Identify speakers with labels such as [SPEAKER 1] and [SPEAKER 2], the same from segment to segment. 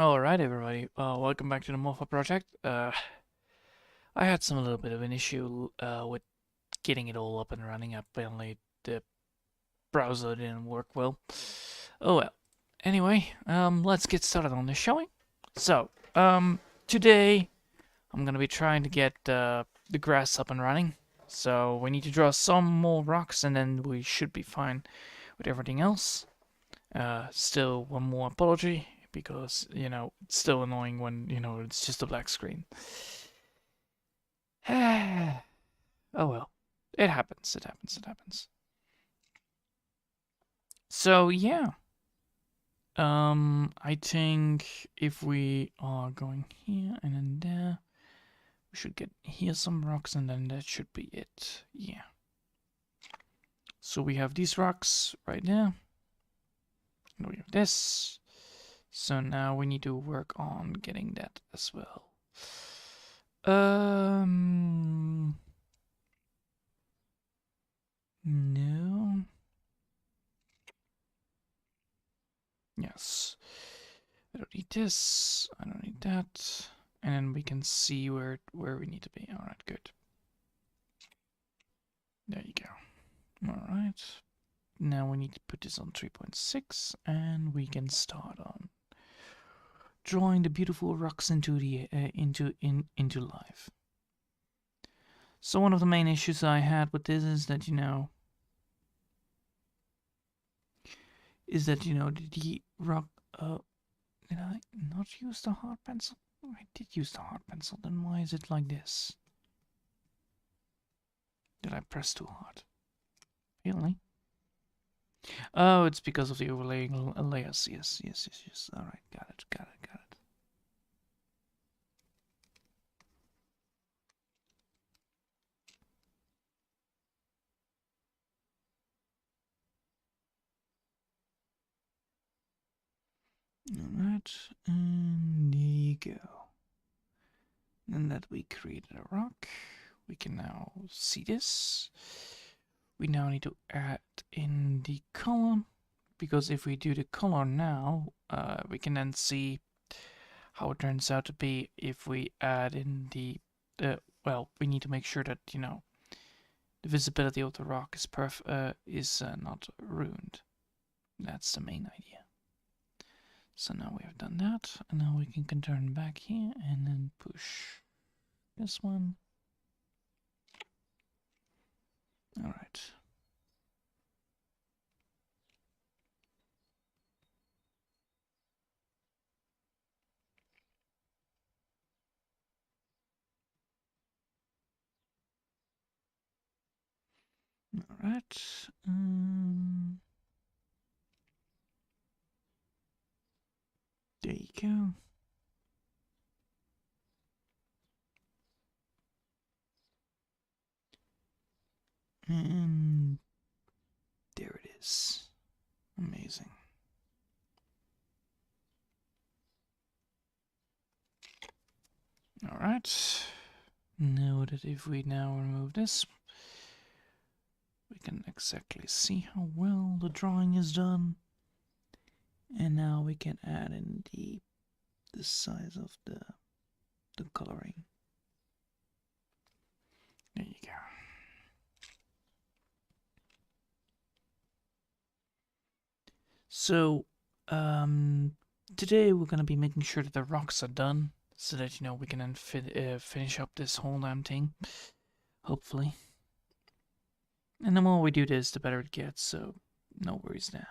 [SPEAKER 1] Alright everybody, welcome back to the moth-hawk project. I had a little bit of an issue with getting it all up and running. Apparently the browser didn't work well. Oh well. Anyway, let's get started on this, shall we? So, today I'm gonna be trying to get the grass up and running. So we need to draw some more rocks and then we should be fine with everything else. Still one more apology because, it's still annoying when, it's just a black screen. Oh well. It happens, it happens, it happens. So yeah. I think if we are going here and then there, we should get here some rocks and then that should be it. Yeah. So we have these rocks right there. And we have this. So now we need to work on getting that as well. No. Yes. I don't need this. I don't need that. And then we can see where we need to be. All right, good. There you go. All right. Now we need to put this on 3.6, and we can start on drawing the beautiful rocks into the into life. So one of the main issues I had with this is that the rock. Did I not use the hard pencil? I did use the hard pencil. Then why is it like this? Did I press too hard? Really? Oh, it's because of the overlaying layers. Yes. All right, got it. Alright, and there you go. And that we created a rock. We can now see this. We now need to add in the color, because if we do the color now, we can then see how it turns out to be if we add in the, well, we need to make sure that, the visibility of the rock is not ruined. That's the main idea. So now we have done that, and now we can turn back here and then push this one. All right. All right. There you go. And there it is. Amazing. All right. Now that if we now remove this, we can exactly see how well the drawing is done. And now we can add in the size of the coloring. There you go. So, today we're gonna be making sure that the rocks are done, so that we can then finish up this whole damn thing, hopefully. And the more we do this, the better it gets. So, no worries there.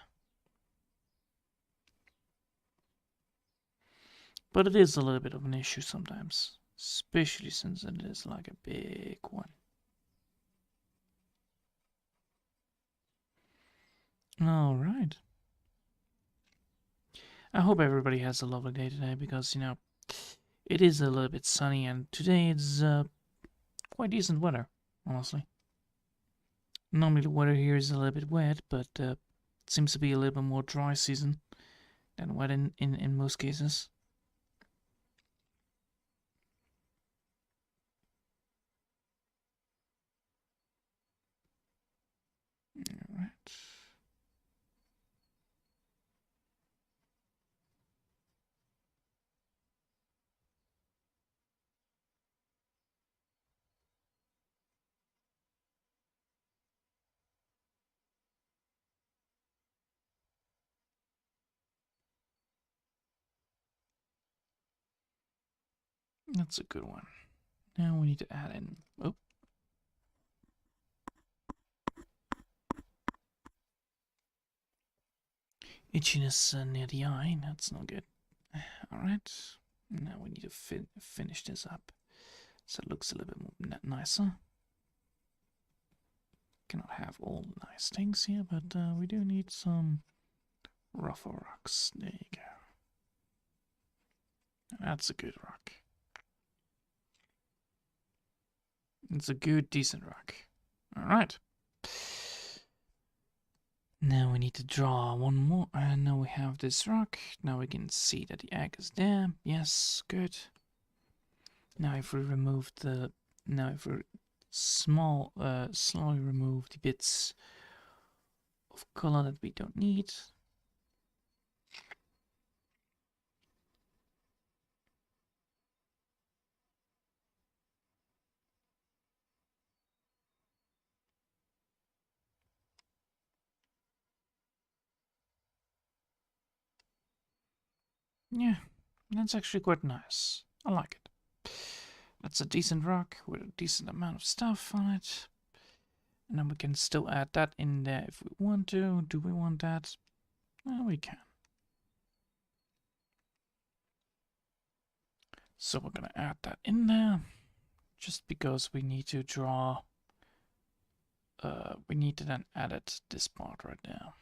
[SPEAKER 1] But it is a little bit of an issue sometimes, especially since it is like a big one. All right. I hope everybody has a lovely day today because, it is a little bit sunny and today it's quite decent weather, honestly. Normally the weather here is a little bit wet, but it seems to be a little bit more dry season than wet in most cases. Alright. That's a good one. Now we need to add in. Oh. Itchiness near the eye. That's not good. Alright. Now we need to finish this up so it looks a little bit more nicer. Cannot have all the nice things here, but we do need some rougher rocks. There you go. That's a good rock. It's a good, decent rock. Alright. Now we need to draw one more, and now we have this rock. Now we can see that the egg is there. Yes, good. Now if we remove the... Now if we slowly remove the bits of color that we don't need. Yeah, that's actually quite nice. I like it. That's a decent rock with a decent amount of stuff on it. And then we can still add that in there if we want to. Do we want that? Well, we can. So we're gonna add that in there. Just because we need to draw... we need to then edit this part right now.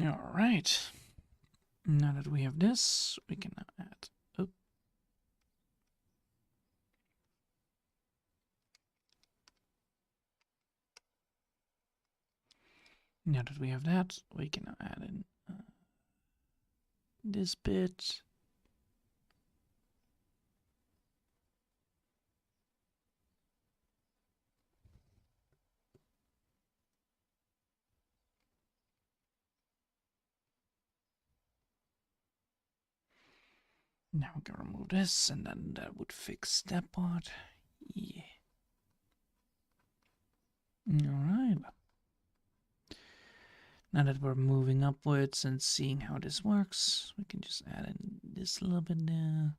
[SPEAKER 1] Alright. Now that we have this, we can now add... Oh. Now that we have that, we can now add in this bit. Now we can remove this, and then that would fix that part. Yeah. Alright. Now that we're moving upwards and seeing how this works, we can just add in this little bit there.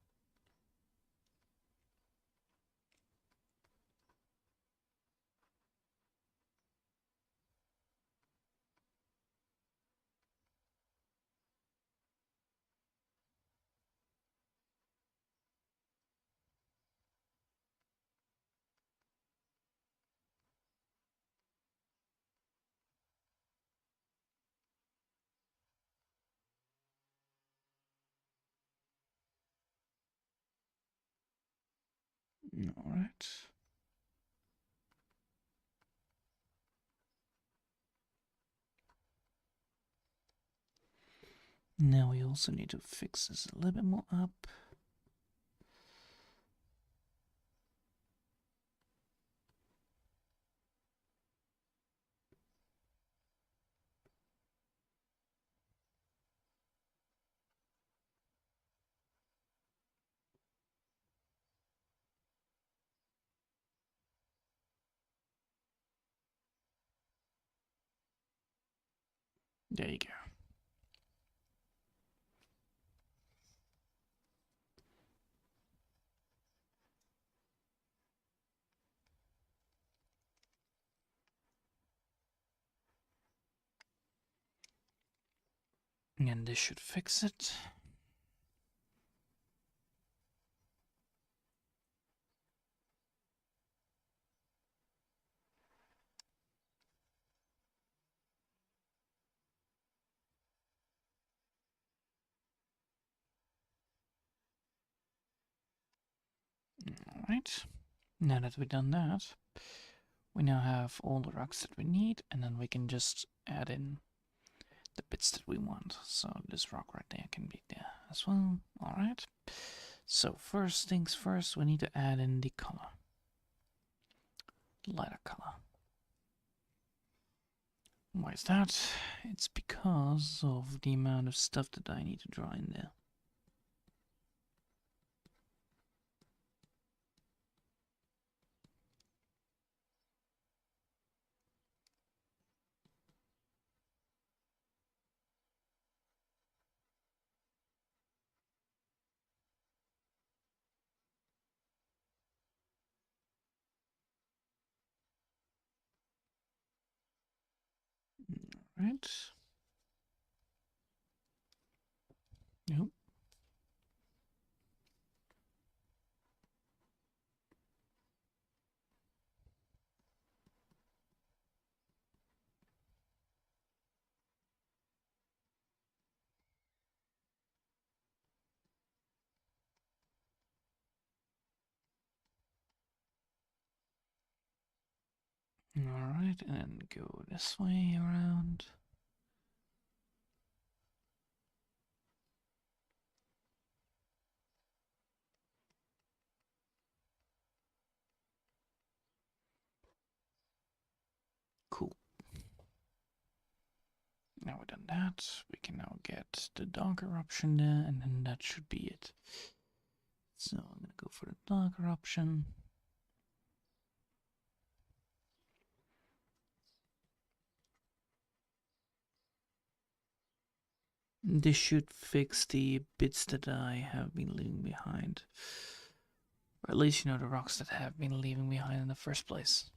[SPEAKER 1] Alright. Now we also need to fix this a little bit more up. There you go. And this should fix it. Alright. Now that we've done that, we now have all the rocks that we need, and then we can just add in the bits that we want. So this rock right there can be there as well. Alright. So first things first, we need to add in the color. Lighter color. Why is that? It's because of the amount of stuff that I need to draw in there. Alright. Nope. Alright, and go this way around. Cool. Now we've done that, we can now get the dark eruption there, and then that should be it. So I'm gonna go for the dark eruption. This should fix the bits that I have been leaving behind. Or at least, the rocks that have been leaving behind in the first place.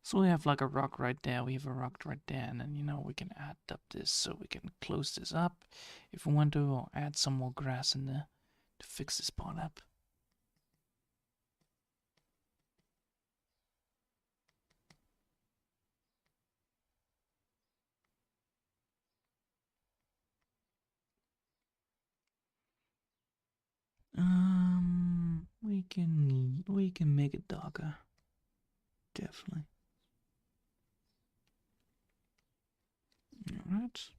[SPEAKER 1] So we have like a rock right there, we have a rock right there, and then, we can add up this so we can close this up if we want to, or add some more grass in there to fix this part up. We can make it darker. Definitely. Alright.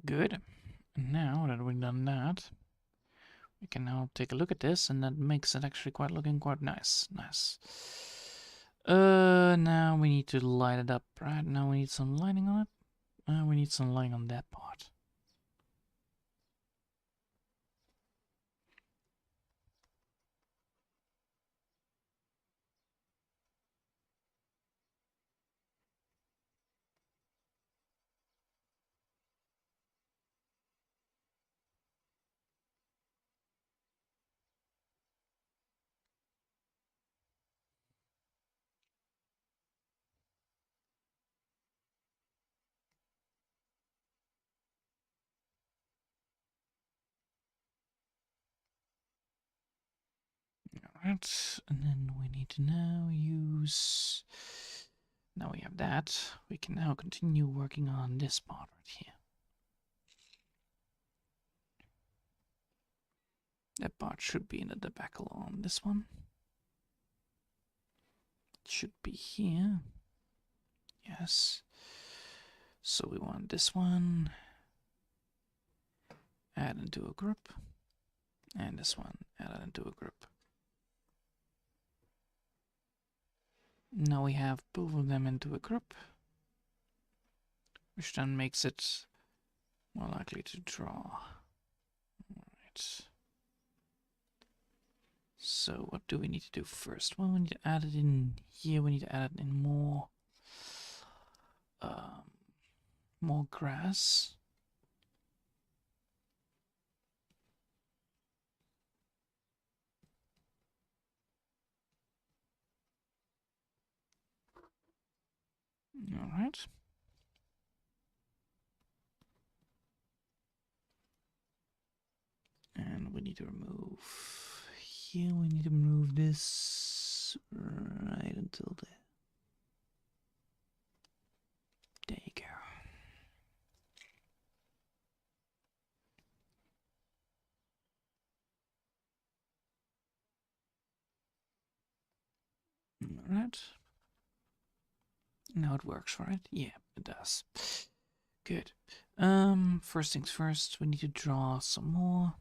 [SPEAKER 1] Good. Now that we've done that, we can now take a look at this, and that makes it actually looking quite nice. Nice. Now we need to light it up, right? Now we need some lighting on it. We need some lighting on that part. Alright, and then we need to now use... Now we have that, we can now continue working on this part right here. That part should be in the debacle on this one. It should be here. Yes. So we want this one. Add into a group. And this one, add into a group. Now we have both of them into a group, which then makes it more likely to draw. Alright. So what do we need to do first? Well, we need to add it in here. We need to add it in more grass. Alright. And we need to remove here, we need to move this right until there. There you go. Alright. Now it works, right? Yeah, it does. Good. First things first, we need to draw some more.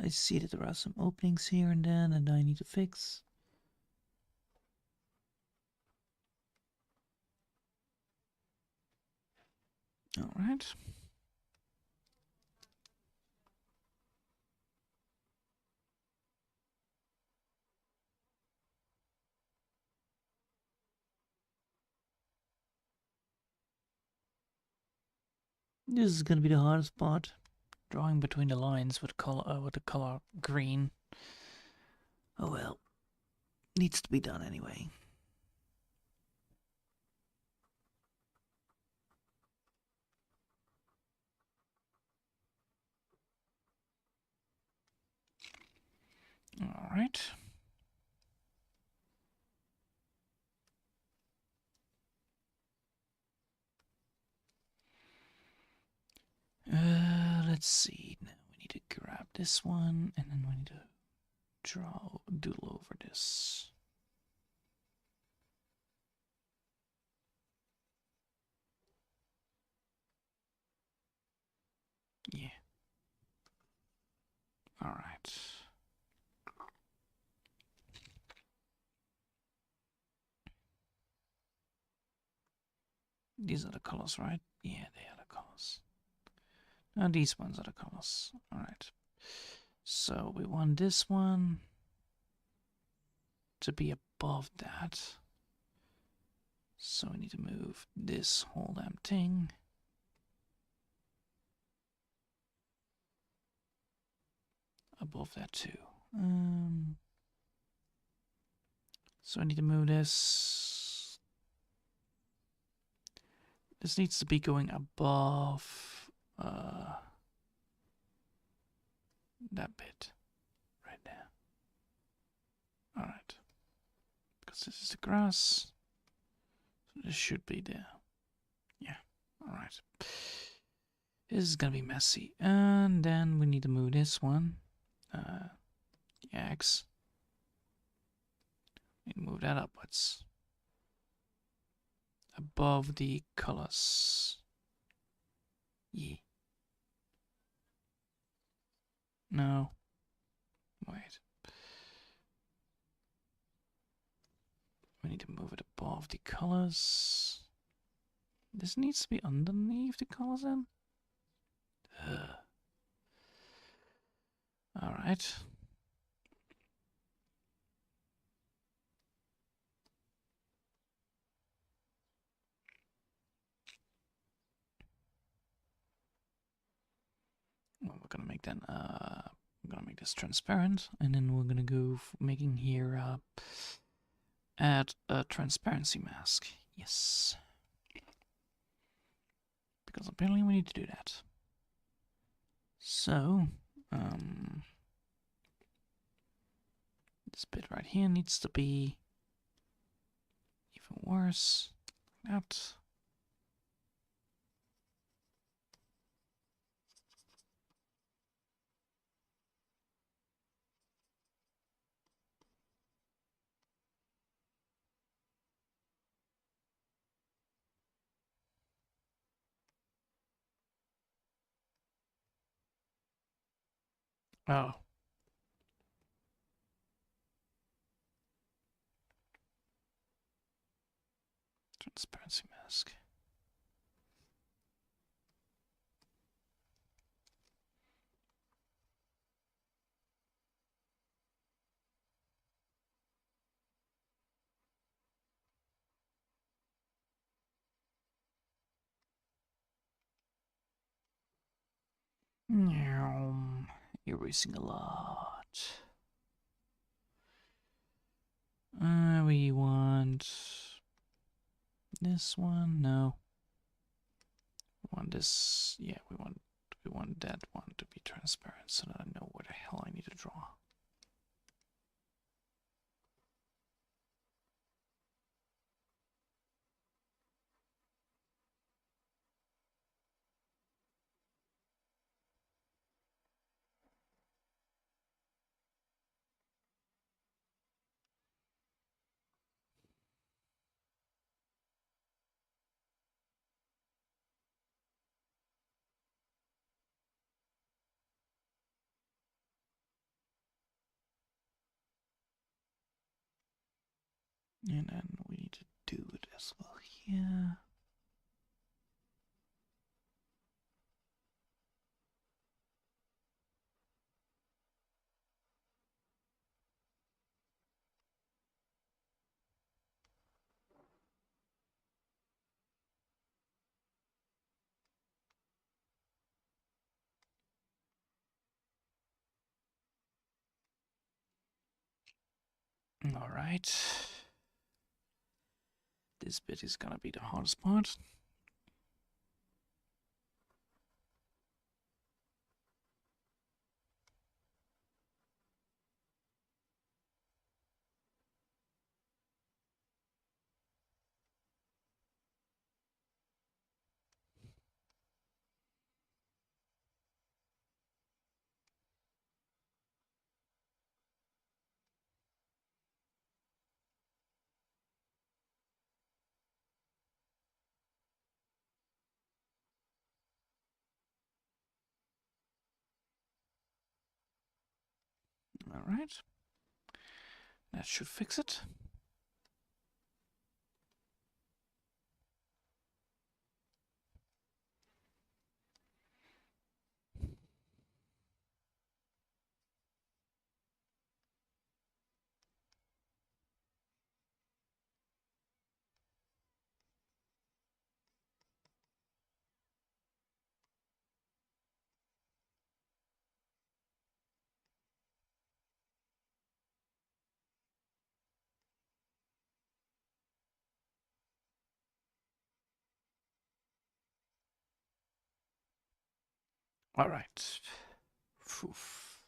[SPEAKER 1] I see that there are some openings here and there that I need to fix. Alright. This is gonna be the hardest part. Drawing between the lines with the color green. Oh well. Needs to be done anyway. Alright. Let's see. Now we need to grab this one, and then we need to doodle over this. Yeah. Alright. These are the colors, right? Yeah, they are the colors. Now these ones are the colors. Alright. So we want this one to be above that. So we need to move this whole damn thing above that too. So I need to move this. This needs to be going above that bit right there. Alright. Because this is the grass. So this should be there. Yeah. Alright. This is gonna be messy. And then we need to move this one. X. And move that upwards. Above the colors. Yeah. No. Wait. We need to move it above the colors. This needs to be underneath the colors then? Alright. Well, we're gonna make then we're gonna make this transparent, and then we're gonna go making here add a transparency mask. Yes. Because apparently we need to do that. So, this bit right here needs to be even worse. Like that. Oh. Transparency mask. Erasing a lot. We want this one. No. We want this. Yeah, we want that one to be transparent so that I know where the hell I need to draw. And then we need to do it as well here. All right. This bit is gonna be the hardest part. All right. That should fix it. All right. Oof.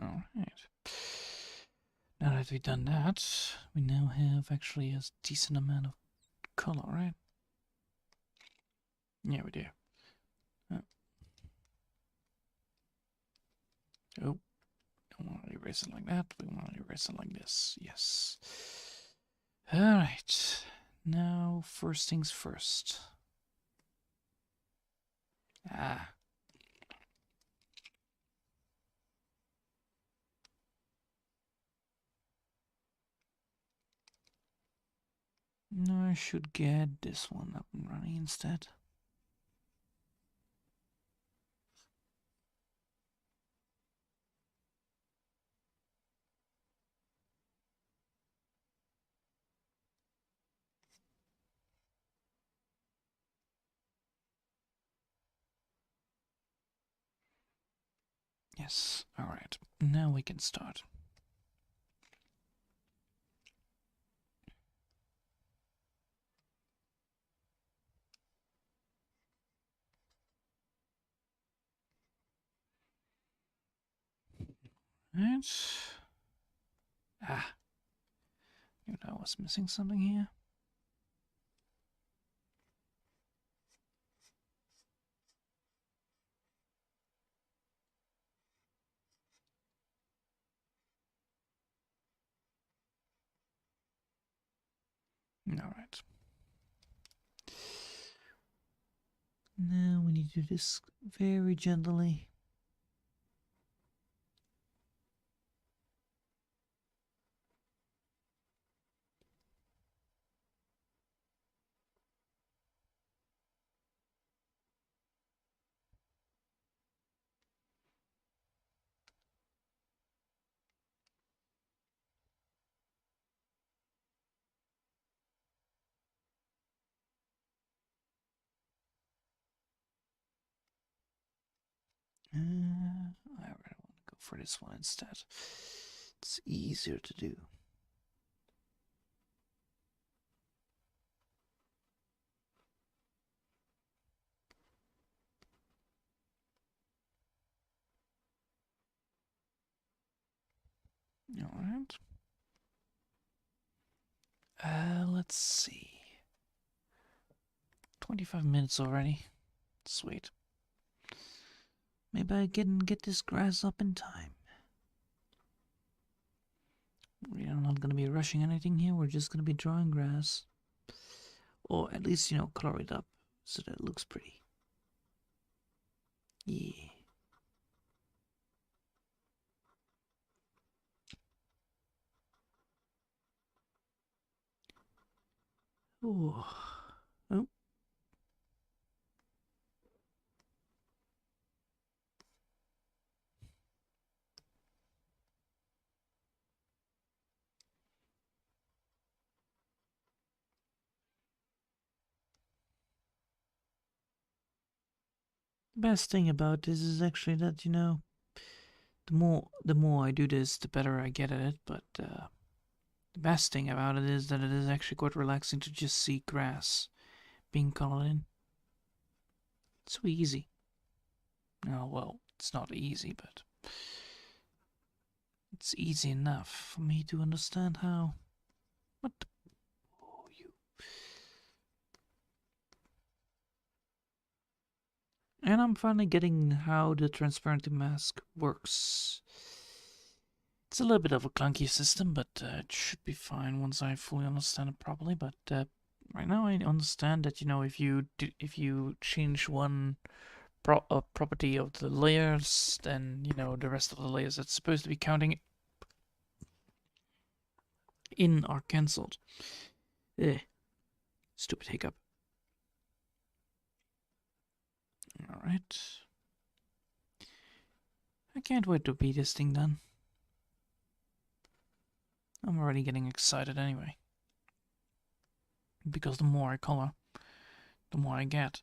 [SPEAKER 1] All right. Now that we've done that, we now have actually a decent amount of color, right? Yeah, we do. Oh, don't want to erase it like that. We want to erase it like this. Yes. All right. Now, first things first. Ah. No, I should get this one up and running instead. Yes, alright. Now we can start. Right. Ah. Knew I was missing something here. Alright. Now we need to do this very gently. I really want to go for this one instead. It's easier to do. Alright. Let's see. 25 minutes already. Sweet. Maybe I can get this grass up in time. We're not going to be rushing anything here. We're just going to be drawing grass. Or at least, color it up so that it looks pretty. Yeah. Ooh. The best thing about this is actually that, you know, the more I do this, the better I get at it, but the best thing about it is that it is actually quite relaxing to just see grass being colored in. It's so easy. Oh, well, it's not easy, but it's easy enough for me to understand how. What the... Oh, you. And I'm finally getting how the transparency mask works. It's a little bit of a clunky system, but it should be fine once I fully understand it properly. But right now I understand that, you know, if you change one property of the layers, then, you know, the rest of the layers that's supposed to be counting in are cancelled. Stupid hiccup. Alright. I can't wait to beat this thing done. I'm already getting excited anyway. Because the more I color, the more I get.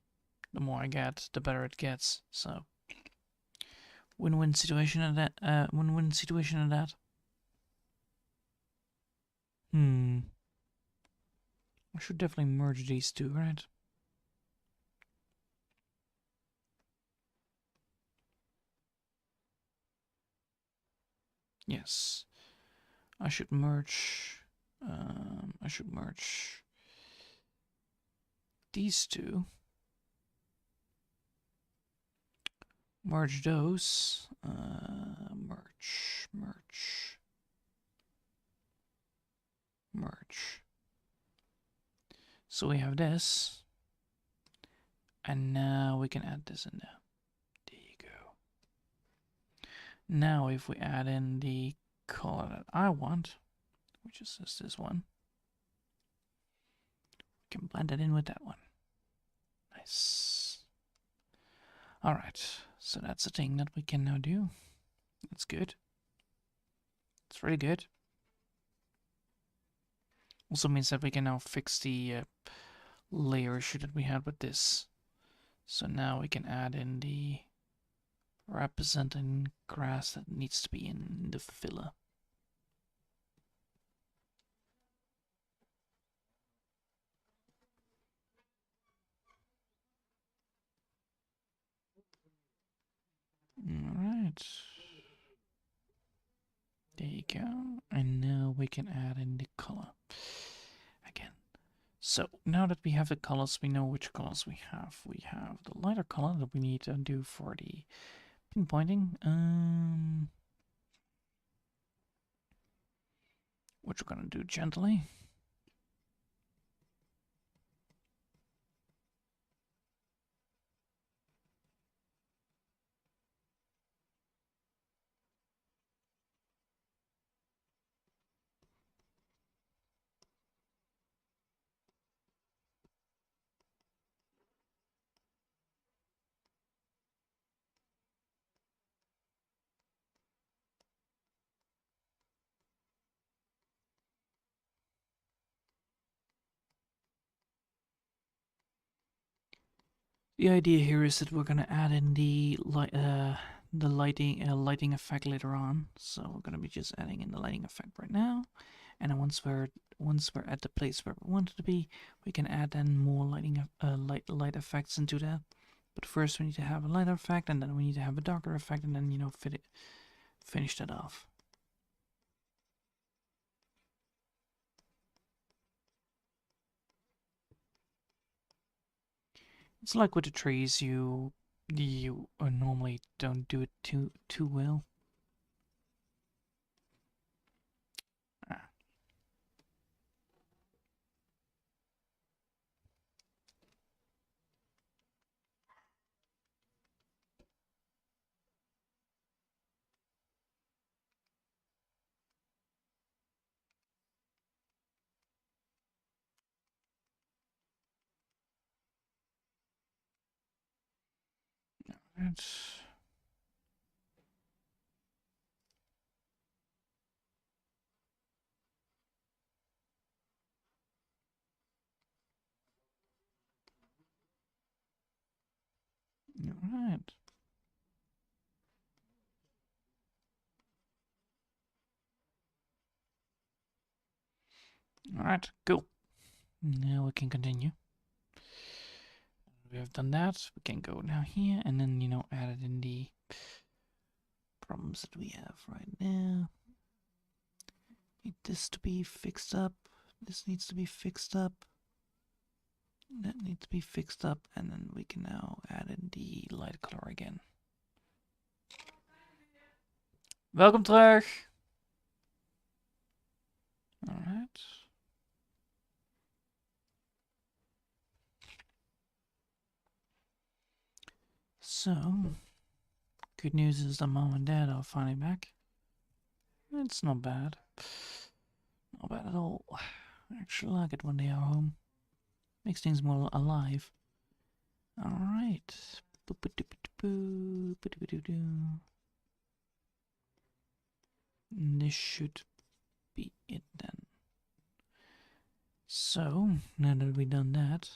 [SPEAKER 1] The more I get, the better it gets. So, win-win situation at that. Win-win situation at that. I should definitely merge these two, right? Yes. I should merge. I should merge these two. Merge those. Merge. So we have this. And now we can add this in there. There you go. Now if we add in the color that I want, which is just this one, we can blend it in with that one. Nice. Alright, so that's a thing that we can now do. That's good. It's really good. Also means that we can now fix the layer issue that we had with this. So now we can add in the representing grass that needs to be in the filler. Alright. There you go. And now we can add in the color again. So now that we have the colors, we know which colors we have. We have the lighter color that we need to do for the pinpointing. Which we're gonna do gently. The idea here is that we're gonna add in the lighting effect later on. So we're gonna be just adding in the lighting effect right now, and then once we're at the place where we want it to be, we can add then more light effects into that. But first we need to have a lighter effect, and then we need to have a darker effect, and then, you know, finish that off. It's like with the trees, you normally don't do it too well. Ah. That's... Alright. Alright, cool. Now we can continue. We have done that. We can go now here and then, add it in the problems that we have right now. Need this to be fixed up. This needs to be fixed up. That needs to be fixed up, and then we can now add in the light color again. Welkom terug. Alright. So, good news is that Mom and Dad are finally back. It's not bad. Not bad at all. I actually like it when they are home. Makes things more alive. Alright. This should be it then. So, now that we've done that,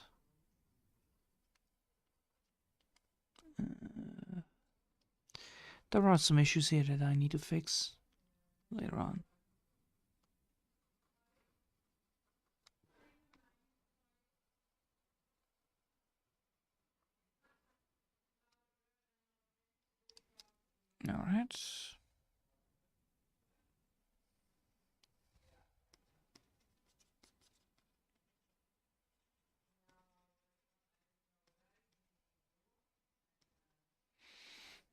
[SPEAKER 1] there are some issues here that I need to fix later on. Alright.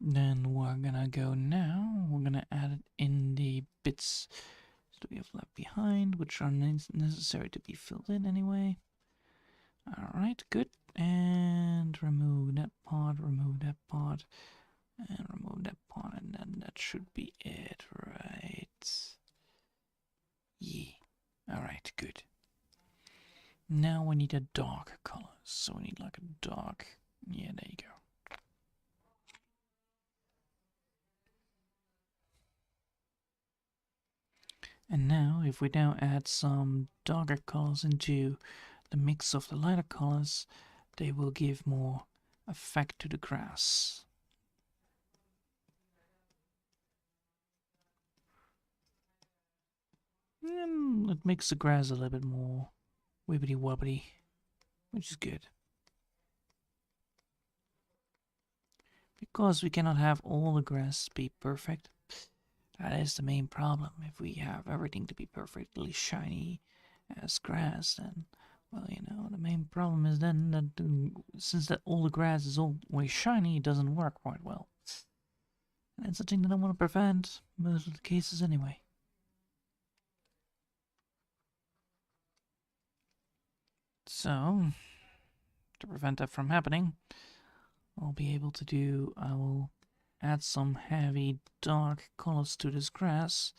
[SPEAKER 1] Then we're gonna go now. We're gonna add it in the bits that we have left behind, which are necessary to be filled in anyway. Alright, good. And remove that part, and remove that part, and then that should be it, right? Yeah. Alright, good. Now we need a dark color. So we need like a dark. Yeah, there you go. And now, if we now add some darker colors into the mix of the lighter colors, they will give more effect to the grass. And it makes the grass a little bit more wibbity wobbly, which is good. Because we cannot have all the grass be perfect. That is the main problem. If we have everything to be perfectly shiny as grass, then, well, the main problem is then that since all the grass is always shiny, it doesn't work quite well. And it's a thing that I want to prevent most of the cases anyway. So, to prevent that from happening, I will add some heavy dark colors to this grass,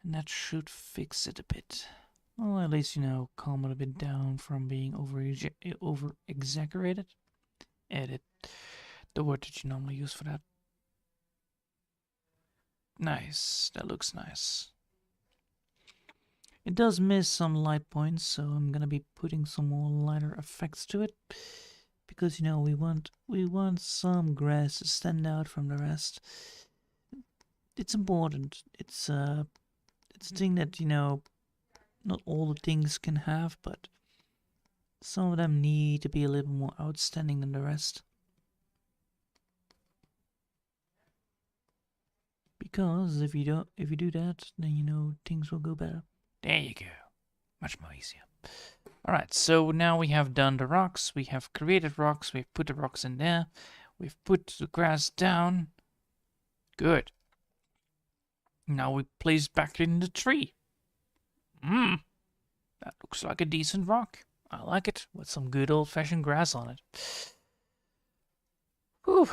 [SPEAKER 1] and that should fix it a bit. Well, at least, calm it a bit down from being over exaggerated. Edit. The word that you normally use for that. Nice. That looks nice. It does miss some light points, so I'm gonna be putting some more lighter effects to it. Because we want some grass to stand out from the rest. It's important. It's a thing that not all the things can have, but some of them need to be a little more outstanding than the rest. Because if you do that, then things will go better. There you go. Much more easier. Alright, so now we have done the rocks, we have created rocks, we've put the rocks in there, we've put the grass down. Good. Now we place back in the tree. That looks like a decent rock. I like it, with some good old-fashioned grass on it. Whew.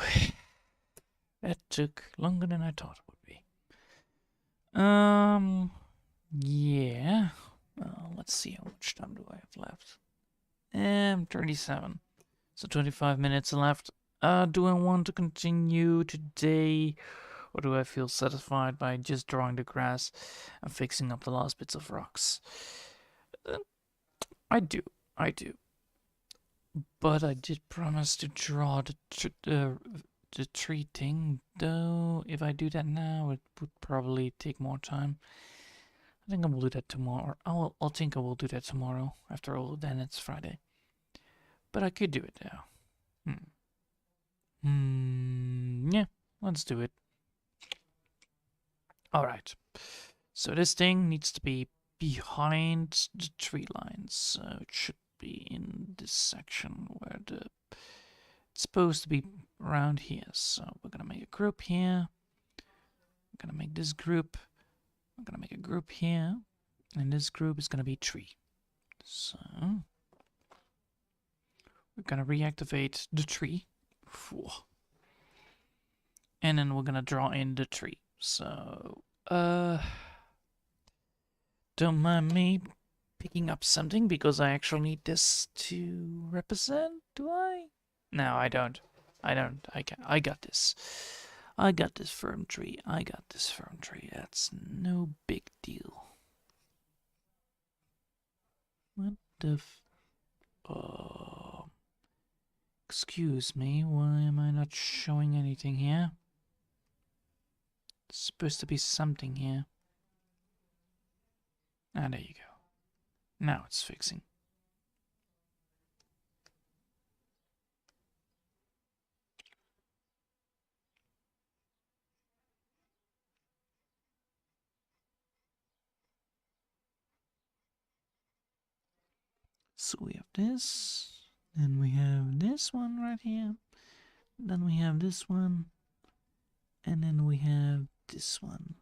[SPEAKER 1] That took longer than I thought it would be. Yeah. Well, let's see, how much time do I have left? 37. So 25 minutes left. Do I want to continue today, or do I feel satisfied by just drawing the grass and fixing up the last bits of rocks? I do. But I did promise to draw the tree thing, though if I do that now, it would probably take more time. I think I will do that tomorrow. I'll think I will do that tomorrow. After all, then it's Friday. But I could do it now. Yeah, let's do it. Alright. So this thing needs to be behind the tree lines. So it should be in this section where it's supposed to be around here. So we're gonna make a group here. We're gonna make this group. We're gonna make a group here. And this group is gonna be tree. So we're gonna reactivate the tree. And then we're gonna draw in the tree. So don't mind me picking up something because I actually need this to represent, do I? No, I don't. I got this. I got this firm tree. I got this firm tree. That's no big deal. What the excuse me, why am I not showing anything here? It's supposed to be something here. Ah, there you go. Now it's fixing. So we have this, then we have this one right here, then we have this one, and then we have this one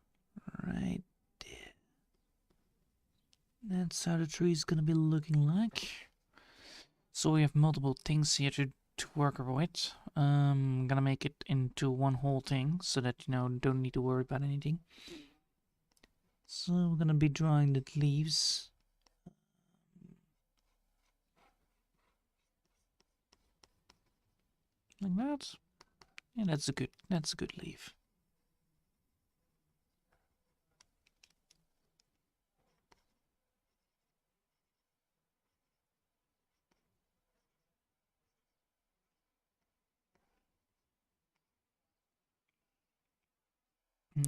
[SPEAKER 1] right there. That's how the tree is gonna be looking like. So we have multiple things here to work with. I'm gonna make it into one whole thing so that, you know, don't need to worry about anything. So we're gonna be drawing the leaves. Like that. Yeah, that's a good leaf.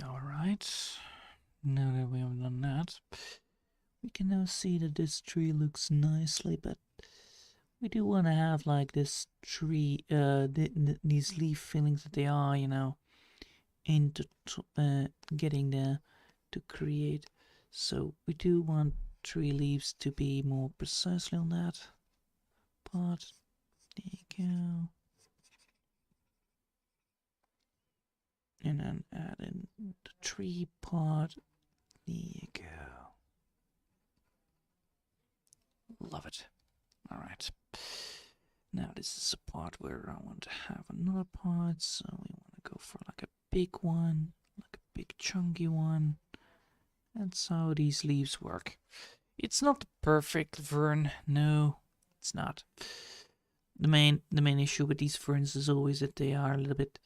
[SPEAKER 1] Alright. Now that we have done that, we can now see that this tree looks nicely, but we do want to have like this tree, these leaf fillings that they are, you know, into getting there to create. So we do want tree leaves to be more precisely on that part. There you go. And then add in the tree part. There you go. Love it. Alright. Now this is a part where I want to have another part, so we want to go for like a big one, like a big chunky one. That's how these leaves work. It's not the perfect fern, no, it's not. The main issue with these ferns is always that they are a little bit...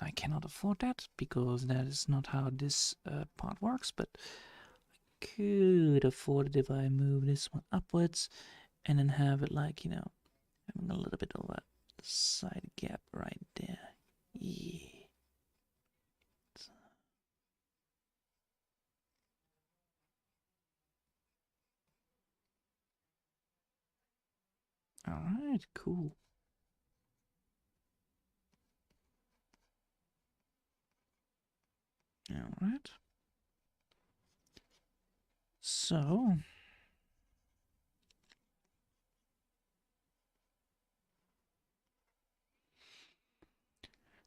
[SPEAKER 1] I cannot afford that, because that is not how this part works, but I could afford it if I move this one upwards and then have it like, you know, having a little bit of a side gap right there. Yeah. Alright, cool. Alright. So...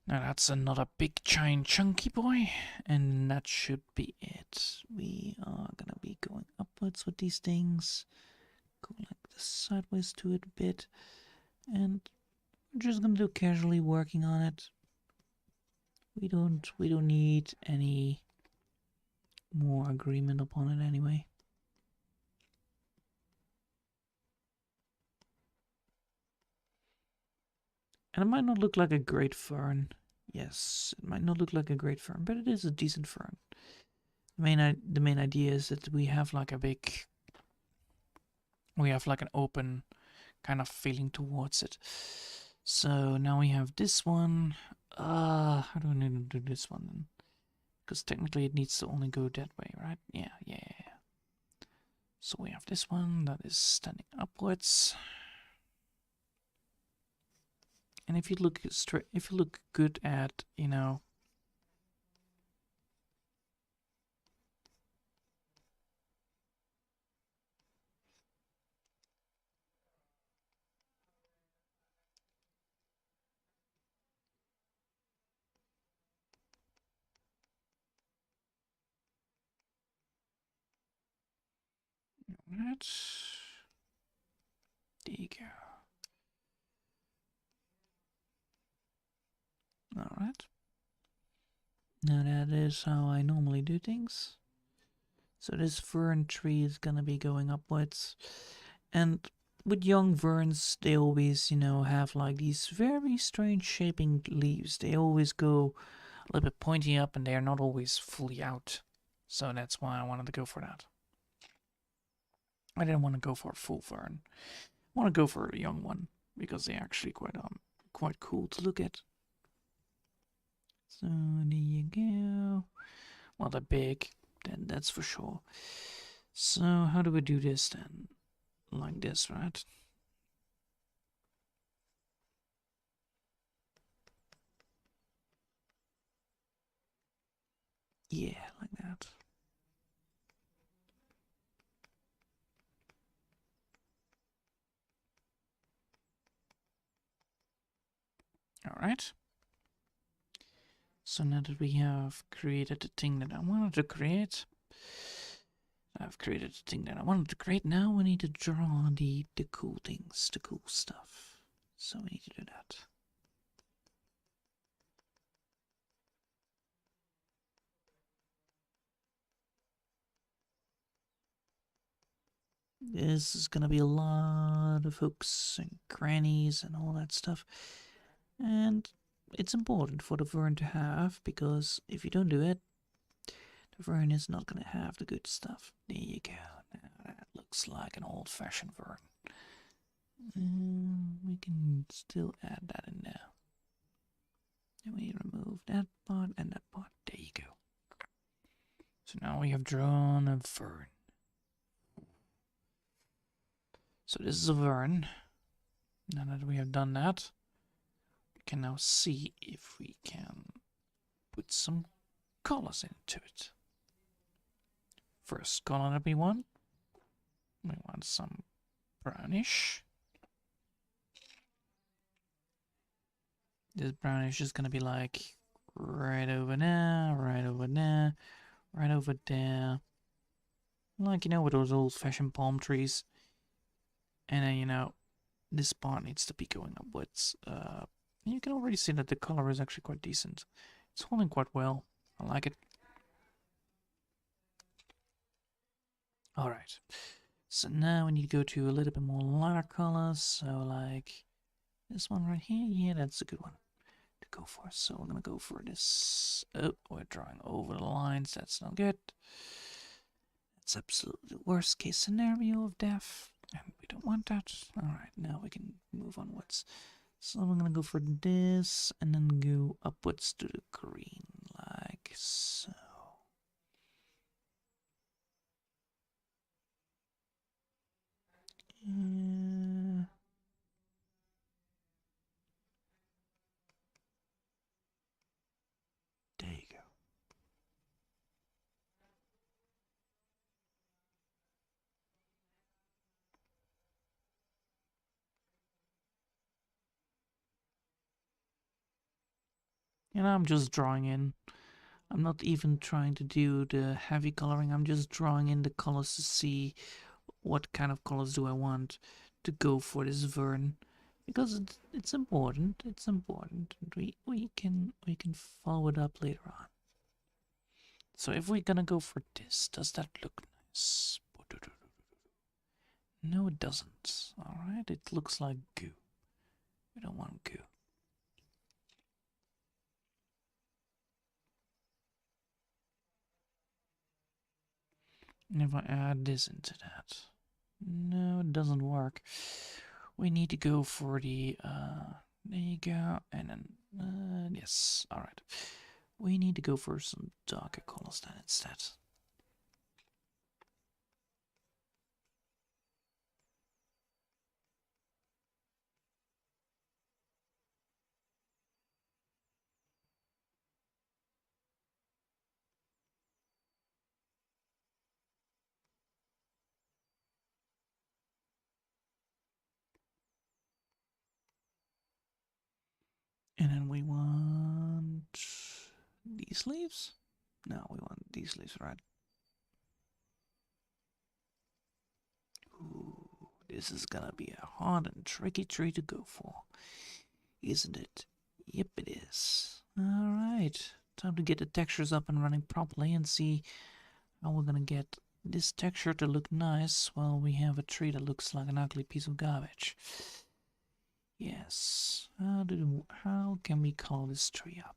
[SPEAKER 1] now that's another big giant chunky boy, and that should be it. We are gonna be going upwards with these things, go like this sideways to it a bit, and we're just gonna do casually working on it. We don't need any more agreement upon it anyway. And it might not look like a great fern. Yes, it might not look like a great fern, but it is a decent fern. The main idea is that we have like an open kind of feeling towards it. So now we have this one. How do I need to do this one then? Because technically it needs to only go that way, right? Yeah. So we have this one that is standing upwards. And if you look straight, if you look good at, you know, right. There you go. Alright. Now that is how I normally do things. So this fern tree is gonna be going upwards. And with young ferns, they always, you know, have like these very strange shaping leaves. They always go a little bit pointy up and they are not always fully out. So that's why I wanted to go for that. I didn't want to go for a full fern. I want to go for a young one because they're actually quite cool to look at. So there you go. Well, they're big, then that's for sure. So how do we do this then? Like this, right? Yeah, like that. Alright. So now that we have created the thing that I wanted to create, I've created the thing that I wanted to create, now we need to draw the cool things, the cool stuff. So we need to do that. This is gonna be a lot of hooks and crannies and all that stuff. And it's important for the vern to have, because if you don't do it, the vern is not gonna have the good stuff. There you go. Now that looks like an old-fashioned vern. We can still add that in there. And we remove that part and that part. There you go. So now we have drawn a vern. So this is a vern. Now that we have done that, we can now see if we can put some colors into it. First color that we want some brownish. This brownish is gonna be like right over there, right over there, right over there. Like, you know, with those old-fashioned palm trees. And then, you know, this part needs to be going upwards. You can already see that the color is actually quite decent. It's holding quite well. I like it. Alright. So now we need to go to a little bit more lighter colors. So like this one right here. Yeah, that's a good one to go for. So we're gonna go for this. Oh, we're drawing over the lines. That's not good. That's absolutely the worst case scenario of death. And we don't want that. Alright, now we can move onwards. So I'm gonna go for this and then go upwards to the green, like so. There you go. And I'm just drawing in. I'm not even trying to do the heavy coloring. I'm just drawing in the colors to see what kind of colors do I want to go for this vern, because it's important. It's important. We can follow it up later on. So if we're gonna go for this, does that look nice? No, it doesn't. Alright, it looks like goo. We don't want goo. And if I add this into that, no, it doesn't work. we need to go for the, there you go, and then, yes, alright. We need to go for some darker colors then instead. And then we want these leaves? No, we want these leaves, right? Ooh, this is gonna be a hard and tricky tree to go for, isn't it? Yep, it is. Alright, time to get the textures up and running properly and see how we're gonna get this texture to look nice while we have a tree that looks like an ugly piece of garbage. Yes, how can we color this tree up?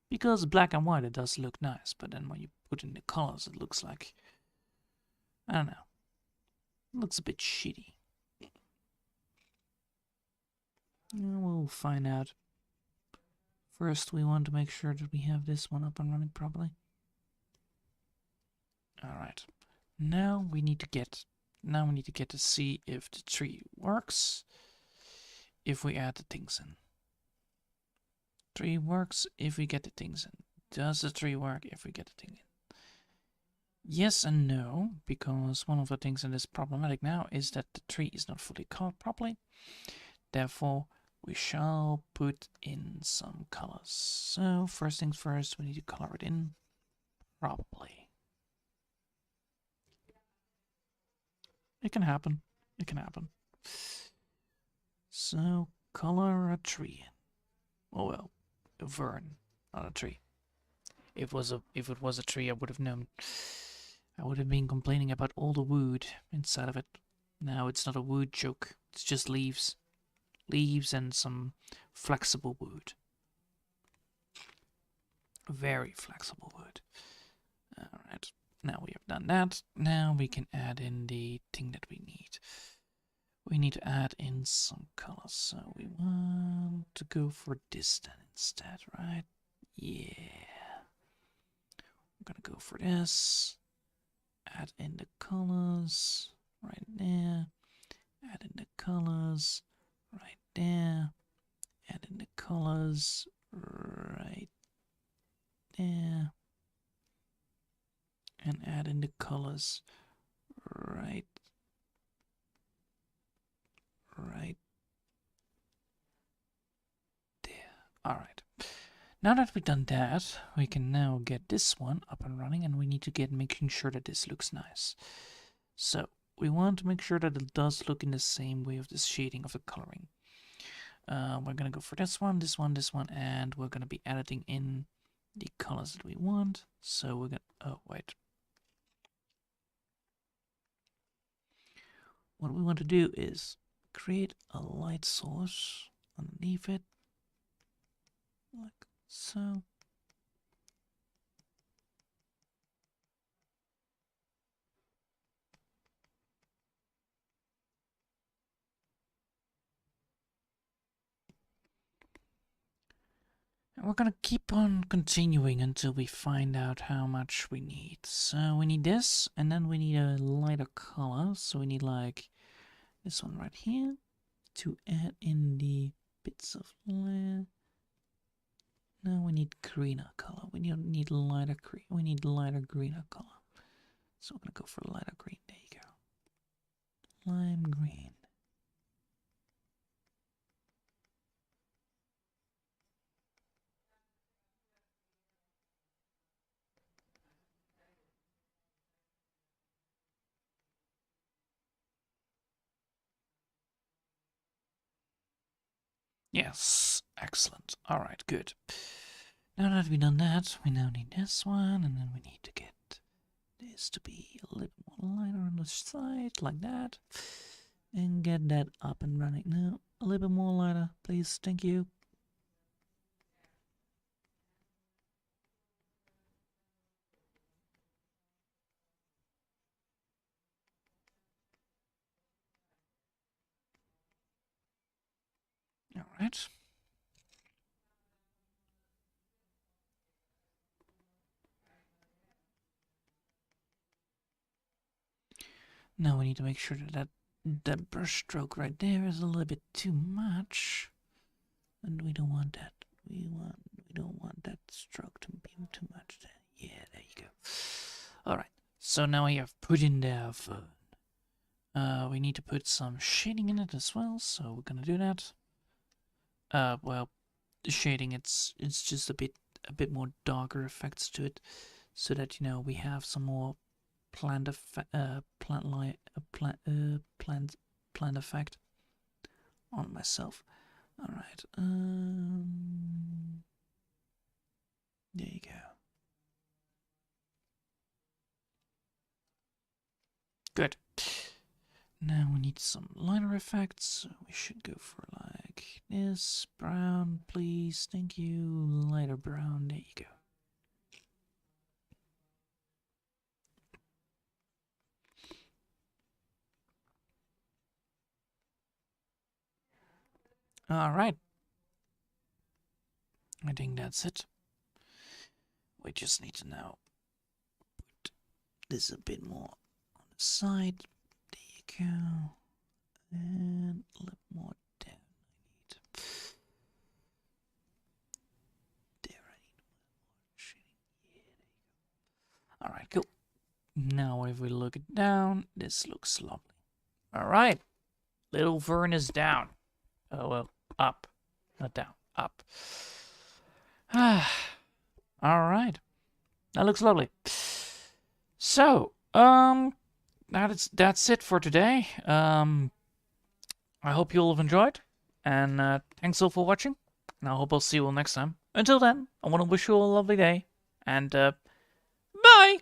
[SPEAKER 1] Because black and white it does look nice, but then when you put in the colors it looks like, I don't know, it looks a bit shitty. We'll find out. First we want to make sure that we have this one up and running properly. Alright, now we need to get to see if the tree works if we add the things in. Tree works if we get the things in. Does the tree work if we get the thing in? Yes and no, because one of the things that is problematic now is that the tree is not fully colored properly. Therefore, we shall put in some colors. So, first things first, we need to color it in properly. It can happen. It can happen. So, color a tree. Oh well, a vern, not a tree. If it was a tree, I would have known. I would have been complaining about all the wood inside of it. Now it's not a wood joke. It's just leaves. Leaves and some flexible wood. Very flexible wood. Alright, now we have done that. Now we can add in the thing that we need. We need to add in some colors. So we want to go for this then instead, right? Yeah. I'm gonna go for this. Add in the colors right there. Add in the colors right there. Add in the colors right there. And add in the colors right there. Alright. Now that we've done that, we can now get this one up and running, and we need to get making sure that this looks nice. So, we want to make sure that it does look in the same way of the shading of the coloring. We're gonna go for this one, this one, this one, and we're gonna be editing in the colors that we want. So we're gonna, oh wait. What we want to do is create a light source underneath it, like so. And we're gonna keep on continuing until we find out how much we need. So we need this, and then we need a lighter color. So we need like this one right here to add in the bits of layer. Now we need greener color. We need lighter green. We need lighter greener color. So we're gonna go for lighter green. There you go. Lime green. Yes, excellent. Alright, good. Now that we've done that, we now need this one, and then we need to get this to be a little more lighter on the side, like that. And get that up and running. Now, a little bit more lighter, please. Thank you. Alright. Now we need to make sure that that brush stroke right there is a little bit too much. And we don't want that. We don't want that stroke to be too much. Yeah, there you go. Alright. So now we have put in there fern. We need to put some shading in it as well, so we're gonna do that. Well, the shading, it's just a bit more darker effects to it, so that, you know, we have some more plant effect on myself. All right. There you go. Good. Now we need some lighter effects. So we should go for like this. Brown, please. Thank you. Lighter brown. There you go. All right. I think that's it. We just need to now put this a bit more on the side. There you go. And a little more down. I need. There, I need more shading. Yeah, there you go. Alright, cool. Now if we look it down, this looks lovely. Alright. Little Vern is down. Oh, well, up. Not down. Up. Alright. That looks lovely. So, that's it for today. I hope you all have enjoyed, and thanks all for watching, and I hope I'll see you all next time. Until then, I want to wish you all a lovely day, and bye!